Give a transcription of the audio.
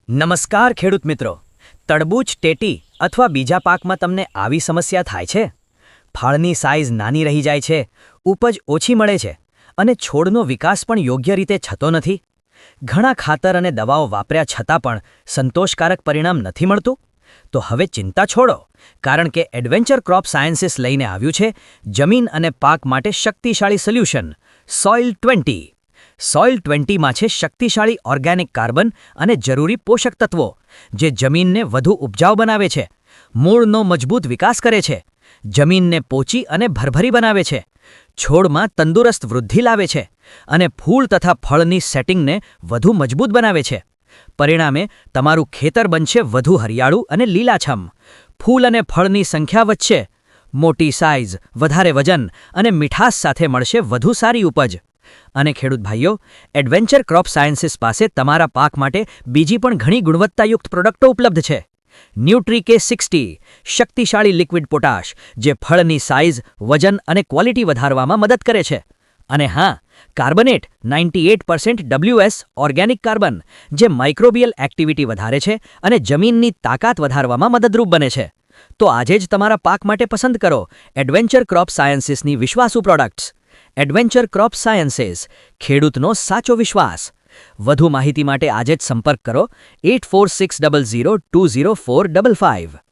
નમસ્કાર ખેડૂત મિત્રો, તરબૂચ, ટેટી અથવા બીજા પાકમાં તમને આવી સમસ્યા થાય છે? ફળની સાઇઝ નાની રહી જાય છે, ઉપજ ઓછી મળે છે અને છોડનો વિકાસ પણ યોગ્ય રીતે થતો નથી. ઘણા ખાતર અને દવાઓ વાપર્યા છતાં પણ સંતોષકારક પરિણામ નથી મળતું? તો હવે ચિંતા છોડો, કારણ કે એડવેન્ચર ક્રોપ સાયન્સીસ લઈને આવ્યું છે જમીન અને પાક માટે શક્તિશાળી સોલ્યુશન સોઇલ 20. સોઇલ 20માં છે શક્તિશાળી ઓર્ગેનિક કાર્બન અને જરૂરી પોષક તત્વો, જે જમીનને વધુ ઉપજાઉ બનાવે છે, મૂળનો મજબૂત વિકાસ કરે છે, જમીનને પોચી અને ભરભરી બનાવે છે, છોડમાં તંદુરસ્ત વૃદ્ધિ લાવે છે અને ફૂલ તથા ફળની સેટિંગને વધુ મજબૂત બનાવે છે. પરિણામે તમારું ખેતર બનશે વધુ હરિયાળું અને લીલાછમ. ફૂલ અને ફળની સંખ્યા વધશે, મોટી સાઇઝ, વધારે વજન અને મીઠાશ સાથે મળશે વધુ સારી ઉપજ. અને ખેડૂત ભાઈઓ, એડવેન્ચર ક્રોપ સાયન્સીસ પાસે તમારા પાક માટે બીજી પણ ઘણી ગુણવત્તાયુક્ત પ્રોડક્ટો ઉપલબ્ધ છે. ન્યુટ્રીકે 60 શક્તિશાળી લિક્વિડ પોટાશ, જે ફળની સાઇઝ, વજન અને ક્વોલિટી વધારવામાં મદદ કરે છે. અને હા, કાર્બનેટ 98% WS ઓર્ગેનિક કાર્બન, જે માઇક્રોબિયલ એક્ટિવિટી વધારે છે અને જમીનની તાકાત વધારવામાં મદદરૂપ બને છે. તો આજે જ તમારા પાક માટે પસંદ કરો એડવેન્ચર ક્રોપ સાયન્સીસની વિશ્વાસુ પ્રોડક્ટ્સ. એડવેન્ચર ક્રોપ સાયન્સીસ, ખેડૂતનો સાચો વિશ્વાસ. વધુ માહિતી માટે આજે જ સંપર્ક કરો 8460020455.